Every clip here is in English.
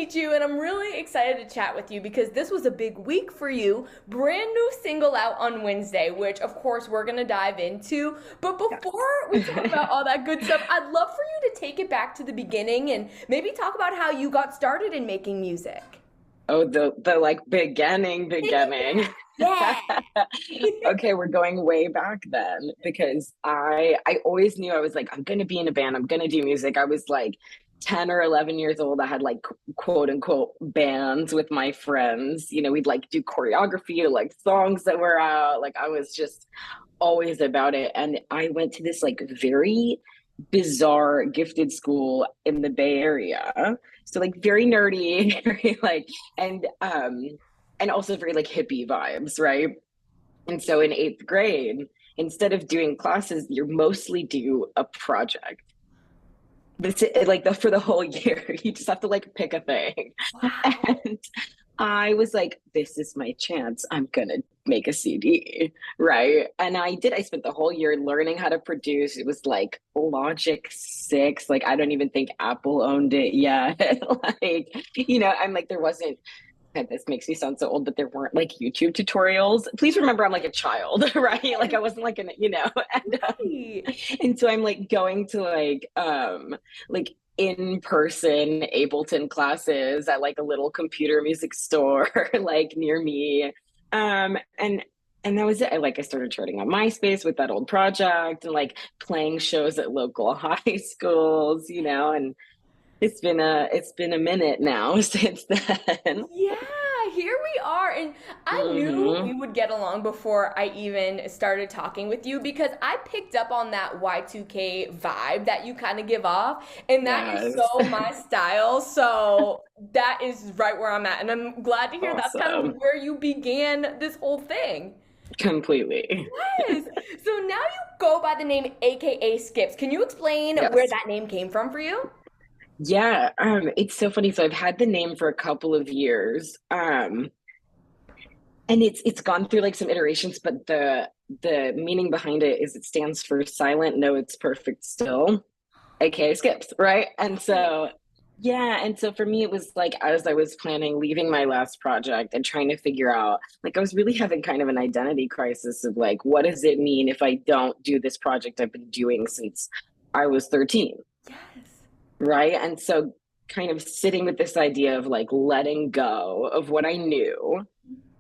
meet you, and I'm really excited to chat with you because this was a big week for you. Brand new single out on Wednesday, which of course we're gonna dive into. But before we talk about all that good stuff, I'd love for you to take it back to the beginning and maybe talk about how you got started in making music. Oh, the like beginning. Yeah. Okay, we're going way back then because I always knew I was like, I'm gonna be in a band, I'm gonna do music. I was like 10 or 11 years old. I had like quote unquote bands with my friends. We'd like do choreography to like songs that were out. Like I was just always about it. And I went to this like very bizarre gifted school in the Bay Area. So like very nerdy, very like and also very like hippie vibes, right? And so in eighth grade, instead of doing classes, you mostly do a project. This like for the whole year, you just have to like pick a thing. Wow. And I was like, this is my chance. I'm gonna make a CD, right? And I did. I spent the whole year learning how to produce. It was like Logic 6. Like I don't even think Apple owned it yet. Like, I'm like there wasn't, and this makes me sound so old, but there weren't like YouTube tutorials. Please remember I'm like a child, right? Like I wasn't like Right. and so I'm like going to like in-person Ableton classes at like a little computer music store like near me. And that was it. I started charting on MySpace with that old project and like playing shows at local high schools, and it's been a minute now since then. Yeah, here we are. And I knew Hmm. we would get along before I even started talking with you because I picked up on that Y2K vibe that you kind of give off. And that is Yes. so my style. So that is right where I'm at. And I'm glad to hear that's kind of Awesome. where you began this whole thing. Completely. Yes. So now you go by the name AKA Skips. Can you explain where Yes. that name came from for you? Yeah, it's so funny. So I've had the name for a couple of years. And it's gone through like some iterations, but the meaning behind it is it stands for silent, no, it's perfect still, aka skips, right? And Right. so yeah, and so for me it was like as I was planning leaving my last project and trying to figure out, like I was really having kind of an identity crisis of like, what does it mean if I don't do this project I've been doing since I was 13, Yes. right? And so kind of sitting with this idea of like letting go of what I knew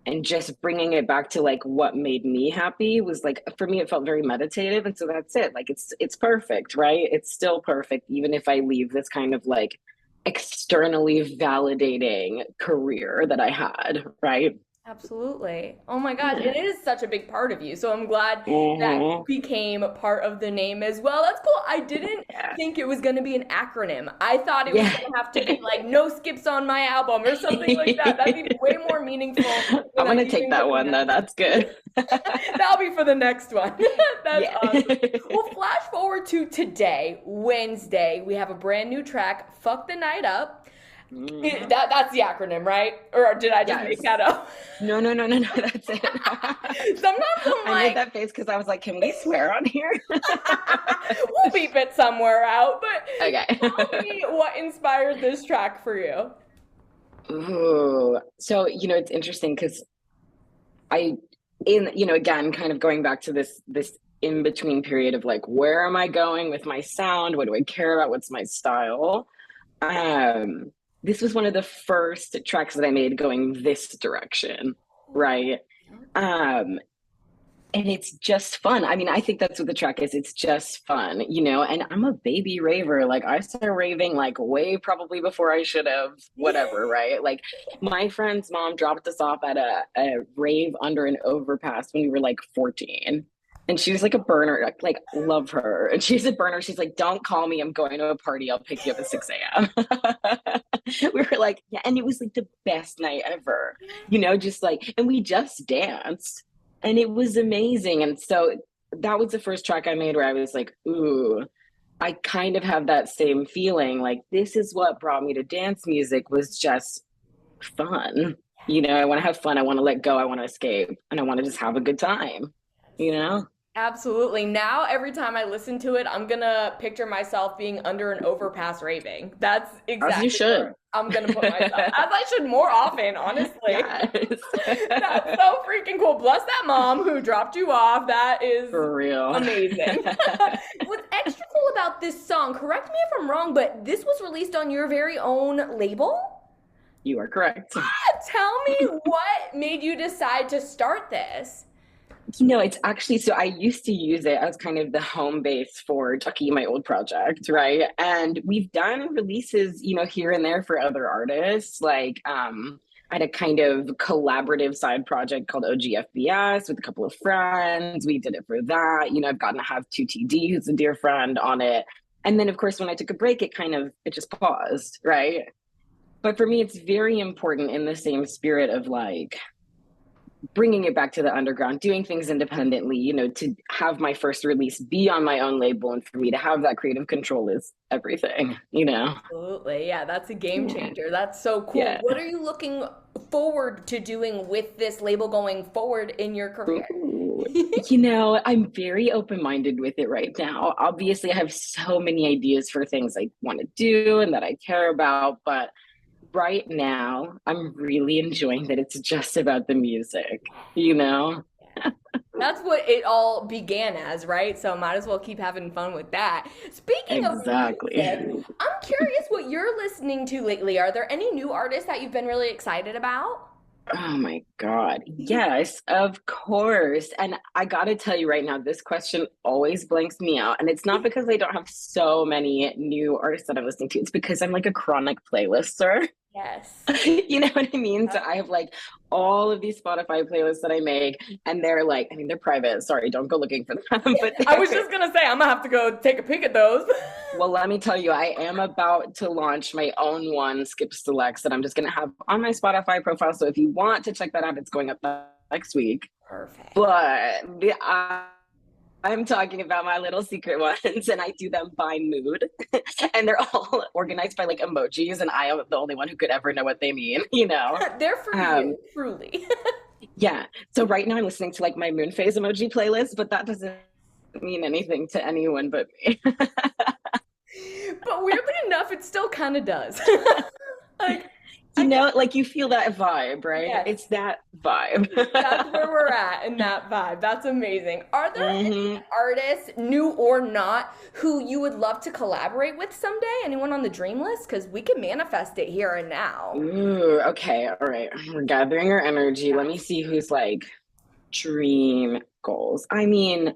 and just bringing it back to like what made me happy was like, for me it felt very meditative, and so that's it. Like it's perfect, right? It's still perfect even if I leave this kind of like externally validating career that I had, right? Absolutely. Oh my gosh, Yeah. it is such a big part of you. So I'm glad that Hmm. became a part of the name as well. That's cool. I didn't Yeah. think it was going to be an acronym. I thought it was Yeah. going to have to be like no skips on my album or something like that. That'd be way more meaningful than I'm I gonna take even that could one though. imagine. That's good. That'll be for the next one. That's Yeah. awesome. Well, flash forward to today, Wednesday. We have a brand new track, Fuck the Night Up. Mhm. That's the acronym, right? Or did I just make Yes. that up? No, no, no, no, no. That's it. Sometimes I'm I made like, that face because I was like, can we swear on here? we'll beep it somewhere out. But Okay. tell me what inspired this track for you. Ooh. So, it's interesting because I, again, kind of going back to this in between period of like, where am I going with my sound? What do I care about? What's my style? Um, this was one of the first tracks that I made going this direction, right? Um, and it's just fun. I mean, I think that's what the track is. It's just fun, and I'm a baby raver. Like I started raving like way probably before I should have, whatever, right? Like my friend's mom dropped us off at a rave under an overpass when we were like 14. And she was like a burner, like love her. And she's a burner. She's like, don't call me. I'm going to a party. I'll pick you up at 6 a.m. We were like, yeah. And it was like the best night ever, just like, and we just danced and it was amazing. And so that was the first track I made where I was like, ooh, I kind of have that same feeling. Like this is what brought me to dance music was just fun. I want to have fun. I want to let go. I want to escape and I want to just have a good time, you know? Absolutely. Now, every time I listen to it, I'm gonna picture myself being under an overpass raving. That's As you exactly where should. I'm gonna put myself, as I should more often, honestly. Yes. That's so freaking cool. Bless that mom who dropped you off. That is For real. amazing. What's extra cool about this song, correct me if I'm wrong, but this was released on your very own label? You are correct. Tell me what made you decide to start this. It's actually, so I used to use it as kind of the home base for Ducky, my old project, right? And we've done releases, here and there for other artists. Like, I had a kind of collaborative side project called OGFBS with a couple of friends. We did it for that. I've gotten to have 2TD, who's a dear friend, on it. And then, of course, when I took a break, it just paused, right? But for me, it's very important in the same spirit of like, bringing it back to the underground, doing things independently, to have my first release be on my own label and for me to have that creative control is everything. Absolutely. Yeah, that's a game Yeah. changer. That's so cool. Yeah. What are you looking forward to doing with this label going forward in your career? Ooh. I'm very open-minded with it right now. Obviously, I have so many ideas for things I want to do and that I care about, but right now, I'm really enjoying that it's just about the music. That's what it all began as, right? So might as well keep having fun with that. Speaking of Exactly. music, I'm curious what you're listening to lately. Are there any new artists that you've been really excited about? Oh my God. Yes, of course. And I got to tell you right now, this question always blanks me out. And it's not because I don't have so many new artists that I'm listening to, it's because I'm like a chronic playlister. Yes. You know what I mean? So I have like all of these Spotify playlists that I make, and they're like, they're private. Sorry, don't go looking for them. But I was just gonna say I'm gonna have to go take a peek at those. well, let me tell you, I am about to launch my own one, Skip Selects, that I'm just going to have on my Spotify profile. So if you want to check that out, it's going up next week. Perfect. But I'm talking about my little secret ones, and I do them by mood. And they're all organized by like emojis, and I am the only one who could ever know what they mean. They're for you, truly. Yeah. So right now I'm listening to like my moon phase emoji playlist, but that doesn't mean anything to anyone but me. But weirdly enough, it still kind of does. Like, like you feel that vibe, right? yes, It's that vibe. that's where we're at in that vibe. That's amazing. Are there any artists, new or not, who you would love to collaborate with someday? Anyone on the dream list? Because we can manifest it here and now. Ooh, okay, all right. We're gathering our energy. Let me see who's like dream goals. I mean,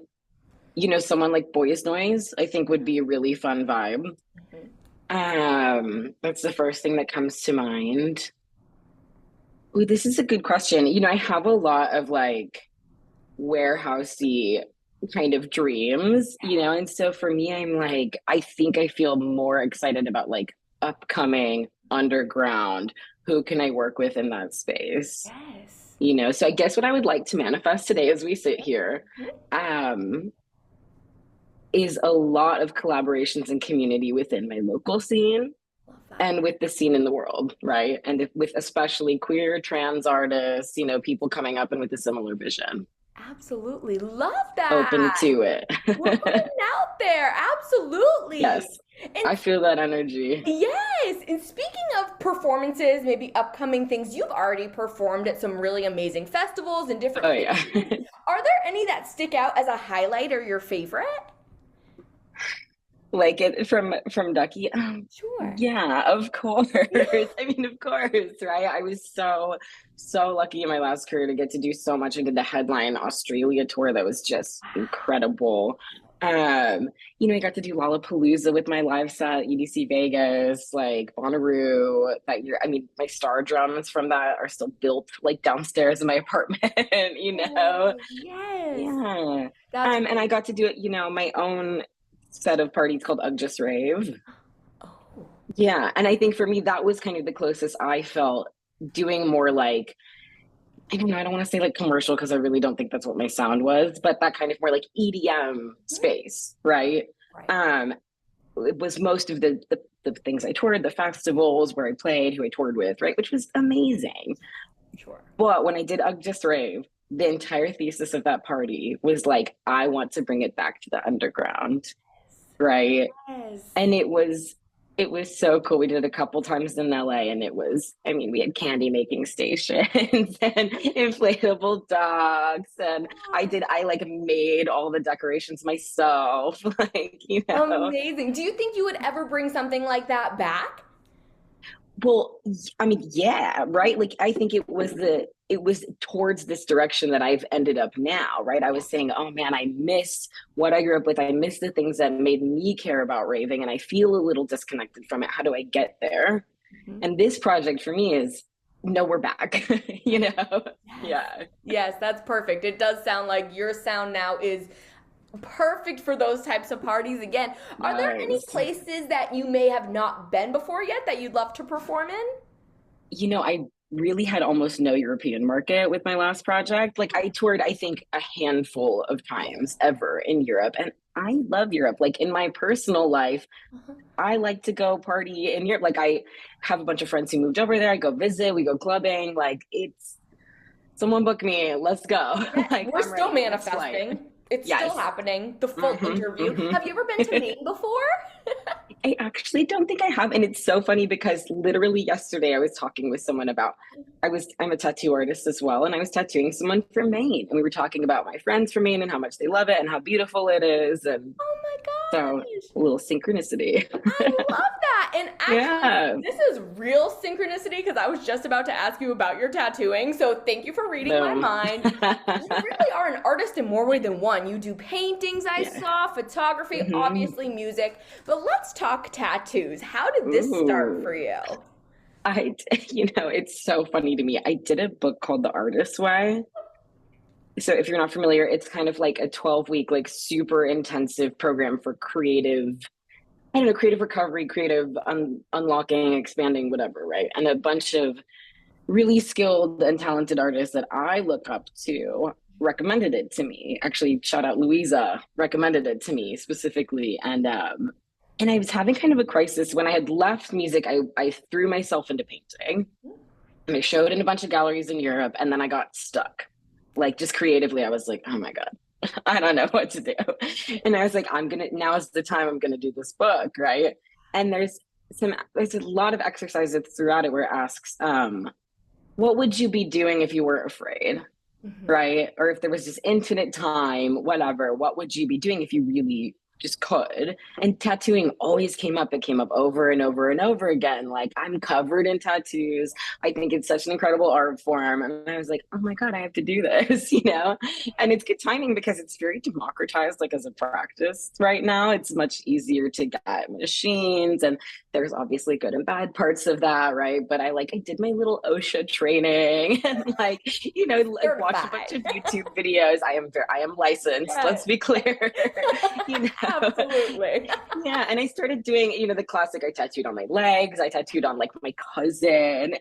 someone like Boys Noise, I think would be a really fun vibe. Mhm. That's the first thing that comes to mind. Ooh, this is a good question. I have a lot of like warehousey kind of dreams, and so for me, I'm like, I think I feel more excited about like upcoming underground. Who can I work with in that space? Yes. So I guess what I would like to manifest today as we sit here, um, is a lot of collaborations and community within my local scene Love that. and with the scene in the world, right? And with especially queer, trans artists, people coming up and with a similar vision. Absolutely. Love Open that. to it. We're putting it out there. Absolutely. Yes, And I feel that energy. yes, and speaking of performances, maybe upcoming things, you've already performed at some really amazing festivals and different Oh yeah. things. Are there any that stick out as a highlight or your favorite? Like it from Ducky. Sure. Yeah, of course. I mean, of course, right? I was so lucky in my last career to get to do so much. I did the headline Australia tour that was just incredible. I got to do Lollapalooza with my live set, EDC Vegas, like Bonnaroo that year. I mean, my star drums from that are still built like downstairs in my apartment, you know? Oh, yes. Yeah. That's And I got to do it, my own set of parties called Ugg Just Rave. oh, Yeah. And I think for me, that was kind of the closest I felt doing more like, I don't know, I don't want to say like commercial because I really don't think that's what my sound was, but that kind of more like EDM space, right? right. It was most of the things I toured, the festivals where I played, who I toured with, right? Which was amazing. Sure. But when I did Ugg Just Rave, the entire thesis of that party was like, I want to bring it back to the underground, right? Yes. And it was so cool. We did it a couple times in LA, and it was, I mean, we had candy making stations and inflatable dogs, and I like made all the decorations myself, like, Amazing. Do you think you would ever bring something like that back? well, I mean, yeah, right. Like, I think it was towards this direction that I've ended up now, right? I was saying, oh man, I miss what I grew up with. I miss the things that made me care about raving, and I feel a little disconnected from it. How do I get there? Mhm. And this project for me is, no, we're back, you know? Yes. Yeah. Yes, that's perfect. It does sound like your sound now is perfect for those types of parties. Again, are there any Yes. places that you may have not been before yet that you'd love to perform in? I really had almost no European market with my last project. Like, I toured, I think, a handful of times ever in Europe. And I love Europe. Like, in my personal life, Uh-huh. I like to go party in Europe. Like, I have a bunch of friends who moved over there. I go visit, we go clubbing. Like, it's someone book me, let's go. Yeah, Like, we're I'm still ready. Next flight. manifesting. It's still Yes. happening. The full Hmm. interview. Hmm. Have you ever been to Maine before? I actually don't think I have. And it's so funny because literally yesterday I was talking with someone about, I'm a tattoo artist as well. And I was tattooing someone from Maine. And we were talking about my friends from Maine and how much they love it and how beautiful it is. And Oh my so, gosh. a little synchronicity. I love that. And actually, Yeah. this is real synchronicity because I was just about to ask you about your tattooing. So thank you for reading my Boom. mind. You really are an artist in more way than one. You do paintings, I Yeah. saw, photography, Hmm. obviously music. But let's talk tattoos. How did this start for Ooh. you? It's so funny to me. I did a book called The Artist's Way. So if you're not familiar, it's kind of like a 12-week, like super intensive program for creative, I don't know, creative recovery, creative unlocking, expanding, whatever, right? And a bunch of really skilled and talented artists that I look up to recommended it to me. Actually, shout out Louisa recommended it to me specifically. And I was having kind of a crisis when I had left music. I threw myself into painting, and I showed in a bunch of galleries in Europe, and then I got stuck. Like, just creatively, I was like, oh my God, I don't know what to do. And I was like, now is the time I'm gonna do this book, right? And there's a lot of exercises throughout it where it asks, what would you be doing if you were afraid? Mhm. Right? Or if there was just infinite time, whatever, what would you be doing if you really just could? And tattooing always came up. It came up over and over and over again. Like, I'm covered in tattoos. I think it's such an incredible art form. And I was like, oh my God, I have to do this, you know? And it's good timing because it's very democratized, like as a practice right now. It's much easier to get machines, and there's obviously good and bad parts of that, right? But I did my little OSHA training and like watched a bunch Certified. of YouTube videos. I am licensed, let's Yes. be clear. you know. Absolutely. Yeah, and I started doing, the classic, I tattooed on my legs, I tattooed on like my cousin,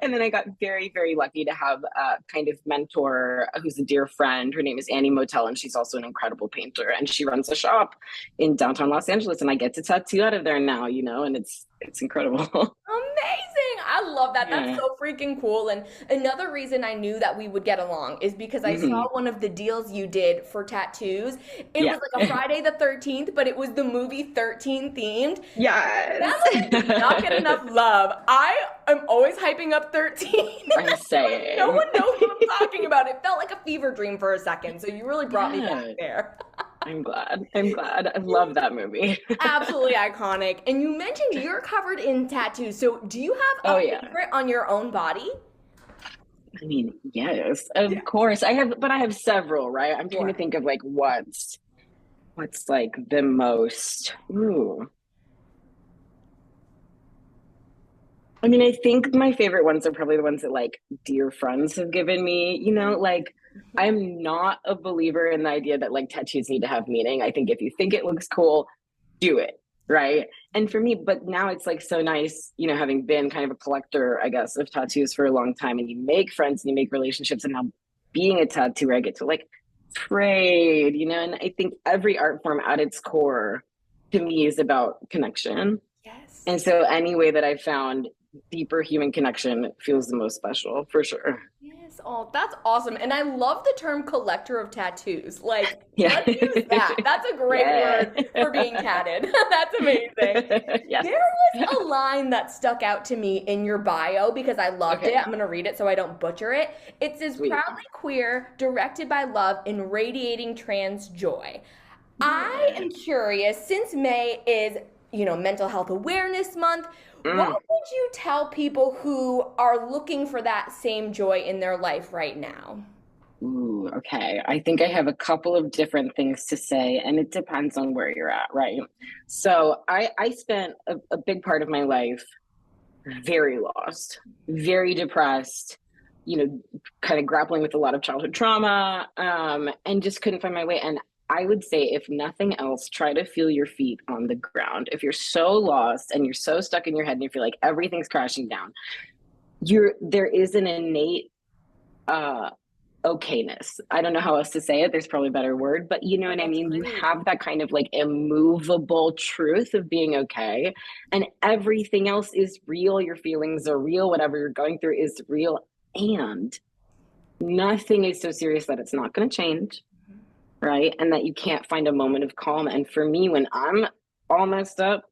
and then I got very, very lucky to have a kind of mentor who's a dear friend. Her name is Annie Motel, and she's also an incredible painter, and she runs a shop in downtown Los Angeles, and I get to tattoo out of there now, and it's incredible. Amazing. I love that. That's Yeah. so freaking cool. And another reason I knew that we would get along is because I saw Hmm. one of the deals you did for tattoos. It Yeah. was like a Friday the 13th, but it was the movie 13 themed. Yes. That movie does not get enough love. I am always hyping up 13. I'm Like, no saying. one knows what I'm talking about. It felt like a fever dream for a second. So you really brought me back Yeah. there. I'm glad. I'm glad. I love that movie. Absolutely iconic. And you mentioned you're covered in tattoos. So do you have Oh a yeah. favorite on your own body? I mean, yes, of course. I have several, right? I'm trying to Sure. think of like what's like the most. Ooh. I mean, I think my favorite ones are probably the ones that like dear friends have given me, like I'm not a believer in the idea that like tattoos need to have meaning. I think if you think it looks cool, do it, right? And for me, but now it's like so nice, having been kind of a collector, I guess, of tattoos for a long time, and you make friends and you make relationships, and now being a tattooer, I get to like trade, and I think every art form at its core to me is about connection. Yes. And so any way that I've found deeper human connection feels the most special for sure. Yes. Oh, that's awesome. And I love the term collector of tattoos. Like, Yeah. let's use that. That's a great Yeah. word for being tatted. That's amazing. Yes. There was a line that stuck out to me in your bio because I loved it. Okay. I'm going to read it so I don't butcher it. It says, Sweet. proudly queer, directed by love, and radiating trans joy. I Yeah. am curious, since May is, Mental Health Awareness Month, what Mm. would you tell people who are looking for that same joy in their life right now? Ooh, okay. I think I have a couple of different things to say, and it depends on where you're at, right? So I spent a big part of my life very lost, very depressed, kind of grappling with a lot of childhood trauma, and just couldn't find my way. And I would say, if nothing else, try to feel your feet on the ground. If you're so lost and you're so stuck in your head and you feel like everything's crashing down, there is an innate uh okayness. I don't know how else to say it. There's probably a better word, but you know Oh, what I that's mean? You great. have that kind of like immovable truth of being okay. And everything else is real. Your feelings are real. Whatever you're going through is real. And nothing is so serious that it's not going to change. Right. And that you can't find a moment of calm. And for me, when I'm all messed up,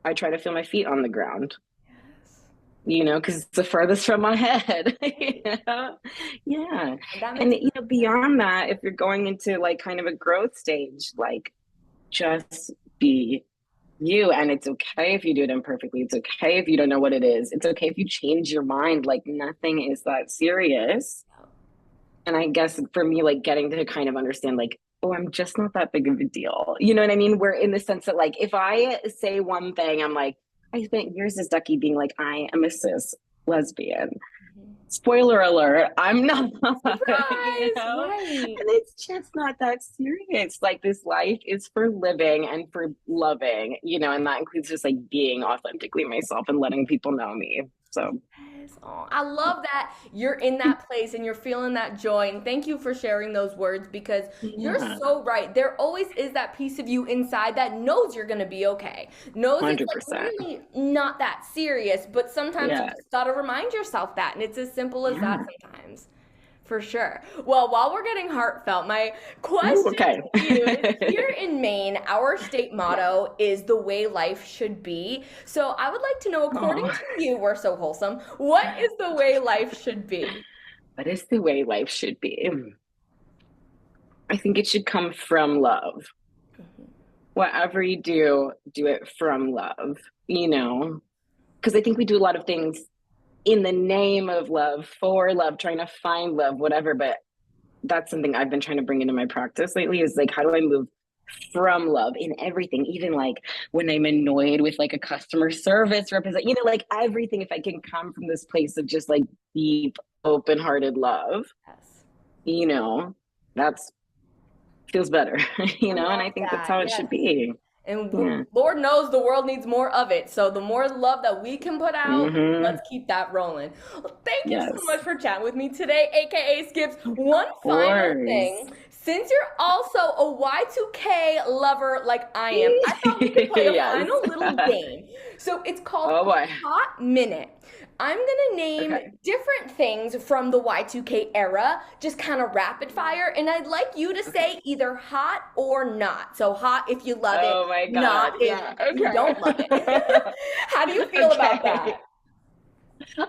I try to feel my feet on the ground, Yes. because it's the furthest from my head. Yeah. That And, makes beyond that, if you're going into like kind of a growth stage, like just be you. And it's okay if you do it imperfectly. It's okay if you don't know what it is. It's okay if you change your mind. Like nothing is that serious. And I guess for me, like getting to kind of understand, like, oh, I'm just not that big of a deal. You know what I mean? We're in the sense that, like, if I say one thing, I'm like, I spent years as Ducky being like, I am a cis lesbian. Spoiler alert, I'm not, surprise, right? And it's just not that serious. Like, this life is for living and for loving, and that includes just like being authentically myself and letting people know me. So, Yes. Oh, I love that you're in that place and you're feeling that joy. And thank you for sharing those words because you're yeah, so right. There always is that piece of you inside that knows you're going to be okay, knows it's like 100%. really not that serious, but sometimes you Yeah. just got to remind yourself that. And it's as simple as that Yeah. sometimes. For sure. Well, while we're getting heartfelt, my Ooh, question okay. to you is here in Maine, our state Yeah. motto is the way life should be. So I would like to know, according Oh, to you, we're so wholesome, what is the way life should be? that is the way life should be. I think it should come from love. Whatever you do it from love, because I think we do a lot of things in the name of love, for love, trying to find love, whatever. But that's something I've been trying to bring into my practice lately is like, how do I move from love in everything? Even like when I'm annoyed with like a customer service represent, like everything, if I can come from this place of just like deep, open hearted love, Yes. you know, that's feels better, I and love I think that's that. how it Yes. should be. And Yeah. Lord knows the world needs more of it. So the more love that we can put out, Mm-hmm. let's keep that rolling. Well, thank you so Yes. much for chatting with me today, aka Skips. Of One final course. thing. Since you're also a Y2K lover like I am, I thought we could play a Yes. final little game. So it's called Oh boy. Hot Minute. I'm gonna name Okay. different things from the Y2K era, just kind of rapid fire, and I'd like you to Okay. say either hot or not. So hot if you love it, Oh my not God. if Yeah. you don't love it. Okay. How do you feel about Okay. that?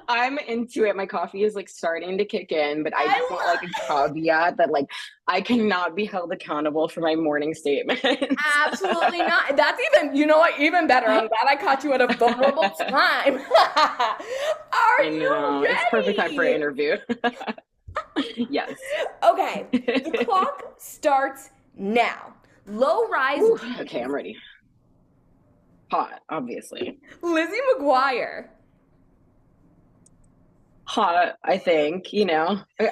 I'm into it. My coffee is like starting to kick in, but I I just want like love a caveat that like I cannot be held accountable for my morning statements. absolutely not. That's even, you know what, even better. I'm glad I caught you at a vulnerable time. Are I you know. It's perfect time for an ready? interview. Yes. Okay, the clock starts now. Low rise Ooh, okay, jeans. I'm ready. Hot, obviously. Lizzie McGuire. Hot, I think,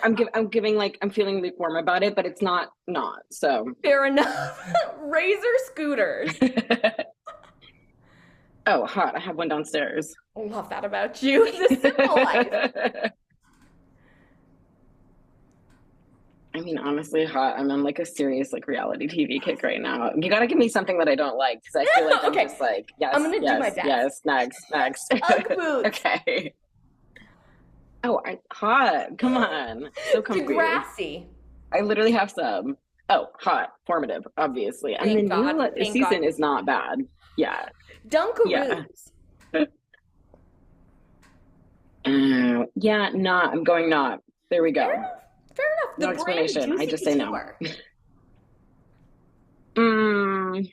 I'm giving like I'm feeling lukewarm about it, but it's not. So Fair enough. Razor scooters. oh, hot. I have one downstairs. Love that about you. It's a simple life. I mean, honestly, hot. I'm on like a serious like reality TV kick right now. You gotta give me something that I don't like because I feel like I'm Okay, just like, I'm yes, gonna do my yes, best. yes, next, next. Ugg boots. Okay. Oh, hot. Come on. So comfy. Degrassi. I literally have some. Oh, hot, formative, obviously. And the Thank new God. Thank God season for is not season. bad. Yeah, yeah. Dunkaroos. Yeah, not. I'm going not. There we Fair go. enough. Fair enough. No The brand explanation. I Juicy just say no. Couture. Mm,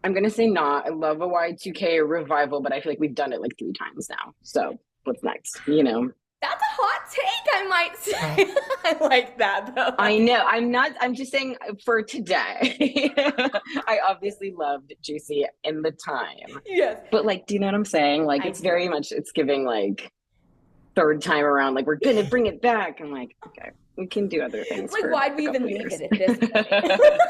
I'm gonna say not. I love a Y2K revival, but I feel like we've done it like 3 times now. So what's next? You know? That's a hot take, I might say. I like that though. I know. I'm not. I'm just saying for today. I obviously loved Juicy in the time, Yes, but like, do you know what I'm saying? Like, I it's do. very much. It's giving like third time around. Like, we're gonna bring it back. I'm like, okay, we can do other things Like, for why'd a we even couple leave years. it at this point?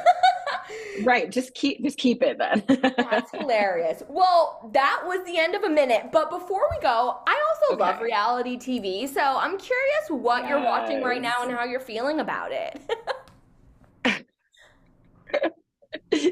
Right. Just keep it then. That's hilarious. Well, that was the end of a minute. But before we go, I also love Okay. reality TV. So I'm curious what you're watching right now Yes. and how you're feeling about it.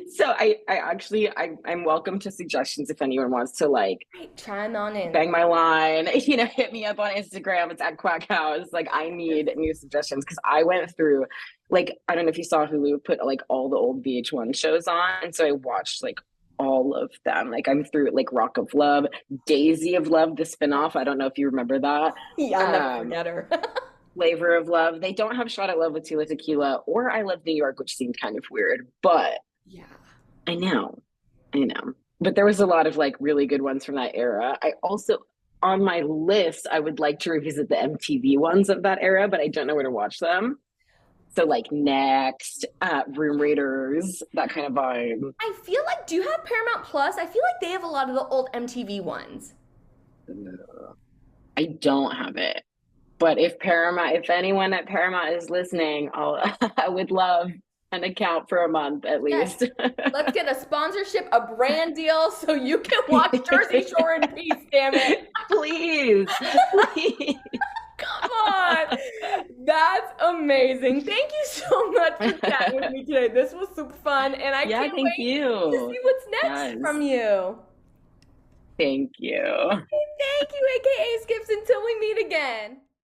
So I actually I'm welcome to suggestions if anyone wants to like Right, chime on in. bang my line, hit me up on Instagram. It's at Quack House. Like I need new suggestions because I went through like I don't know if you saw Hulu put like all the old VH1 shows on, and so I watched like all of them. Like I'm through like Rock of Love, Daisy of Love, the spinoff. I don't know if you remember that. Yeah, I'll never Um, forget her. Flavor of Love. They don't have Shot at Love with Tila Tequila or I Love New York, which seemed kind of weird, but Yeah. I know. I know. But there was a lot of like really good ones from that era. I also on my list, I would like to revisit the MTV ones of that era, but I don't know where to watch them. So like Next, Room Raiders, that kind of vibe. I feel like, do you have Paramount Plus? I feel like they have a lot of the old MTV ones. I don't have it. But if anyone at Paramount is listening, I would love an account for a month at Yes. least. Let's get a sponsorship, a brand deal, so you can watch Jersey Shore in peace, damn it. Please, please. Come on. That's amazing. Thank you so much for chatting with me today. This was super fun, and I Yeah, can't thank wait to you. see what's next Yes, from you. thank you. Thank you, a.k.a. Skips, until we meet again.